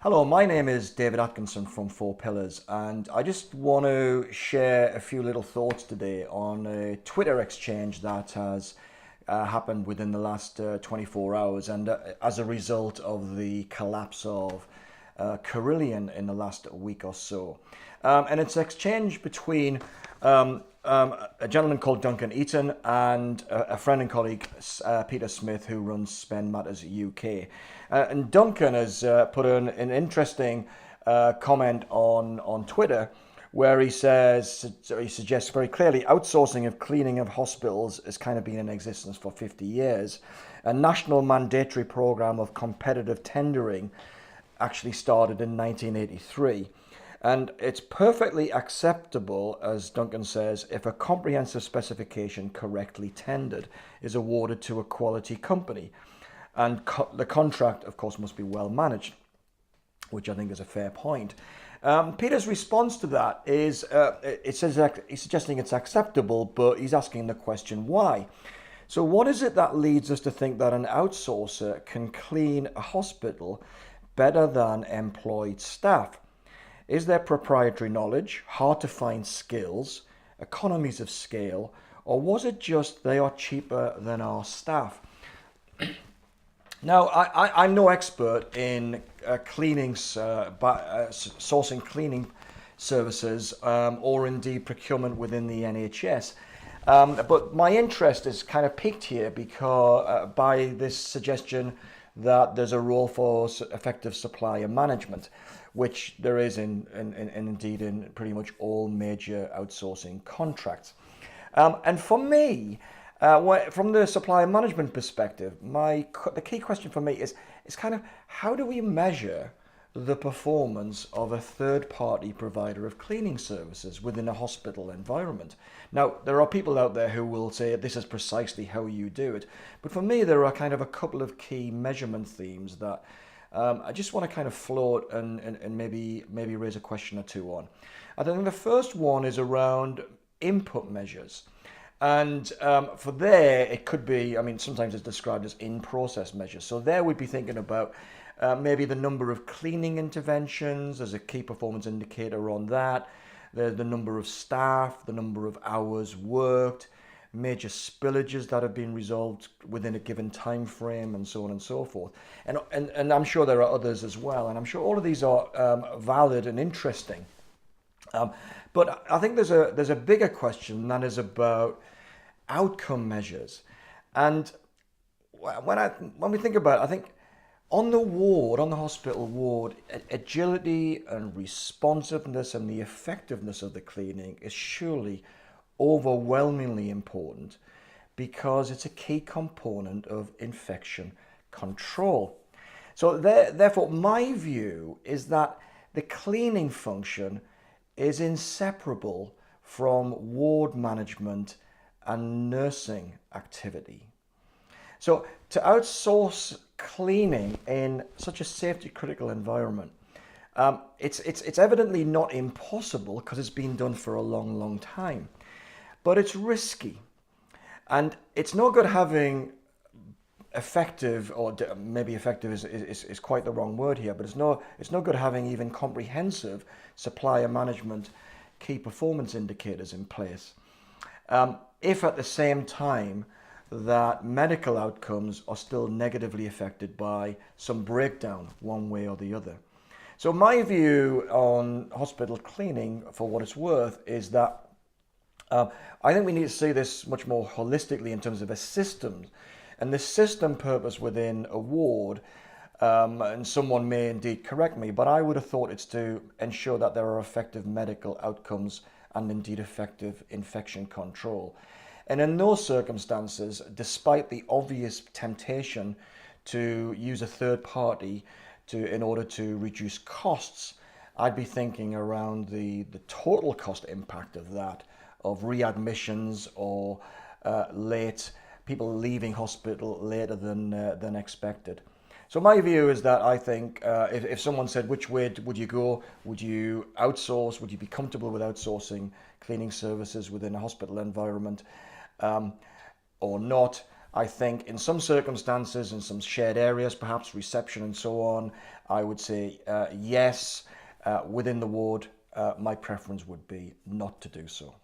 Hello, my name is David Atkinson from Four Pillars, and I just want to share a few little thoughts today on a Twitter exchange that has happened within the last 24 hours, and as a result of the collapse of Carillion in the last week or so. And it's an exchange between a gentleman called Duncan Eaton and a friend and colleague, Peter Smith, who runs Spend Matters UK. And Duncan has put an interesting comment on Twitter where he suggests very clearly outsourcing of cleaning of hospitals has kind of been in existence for 50 years. A national mandatory program of competitive tendering actually started in 1983. And it's perfectly acceptable, as Duncan says, if a comprehensive specification correctly tendered is awarded to a quality company. And the contract, of course, must be well managed, which I think is a fair point. Peter's response to that is he's suggesting it's acceptable, but he's asking the question why. So what is it that leads us to think that an outsourcer can clean a hospital better than employed staff? Is there proprietary knowledge, hard to find skills, economies of scale, or was it just they are cheaper than our staff? Now, I'm no expert in sourcing cleaning services or indeed procurement within the NHS. But my interest is kind of piqued here because by this suggestion that there's a role for effective supplier management, which there is indeed in pretty much all major outsourcing contracts. And for me, from the supplier management perspective, the key question for me is kind of how do we measure the performance of a third-party provider of cleaning services within a hospital environment? Now, there are people out there who will say this is precisely how you do it, but for me, there are kind of a couple of key measurement themes that I just want to kind of float and maybe raise a question or two on. I think the first one is around input measures. And for there, it could be, I mean, sometimes it's described as in-process measures. So there we'd be thinking about maybe the number of cleaning interventions as a key performance indicator on that, the number of staff, the number of hours worked, major spillages that have been resolved within a given time frame, and so on and so forth. And I'm sure there are others as well. And I'm sure all of these are valid and interesting. But I think there's a bigger question that is about outcome measures. And when we think about it, I think on the hospital ward, agility and responsiveness and the effectiveness of the cleaning is surely overwhelmingly important because it's a key component of infection control. So therefore, my view is that the cleaning function is inseparable from ward management and nursing activity. So to outsource cleaning in such a safety critical environment, it's evidently not impossible because it's been done for a long time, but it's risky, and it's no good having effective, or maybe effective is quite the wrong word here, but it's no good having even comprehensive supplier management key performance indicators in place if at the same time that medical outcomes are still negatively affected by some breakdown one way or the other. So my view on hospital cleaning, for what it's worth, is that I think we need to see this much more holistically in terms of a system. And the system purpose within a ward, and someone may indeed correct me, but I would have thought it's to ensure that there are effective medical outcomes and indeed effective infection control. And in those circumstances, despite the obvious temptation to use a third party in order to reduce costs, I'd be thinking around the total cost impact of that, of readmissions or people leaving hospital later than expected. So my view is that I think if someone said, which way would you go? Would you outsource? Would you be comfortable with outsourcing cleaning services within a hospital environment or not? I think in some circumstances, in some shared areas, perhaps reception and so on, I would say yes. Within the ward, my preference would be not to do so.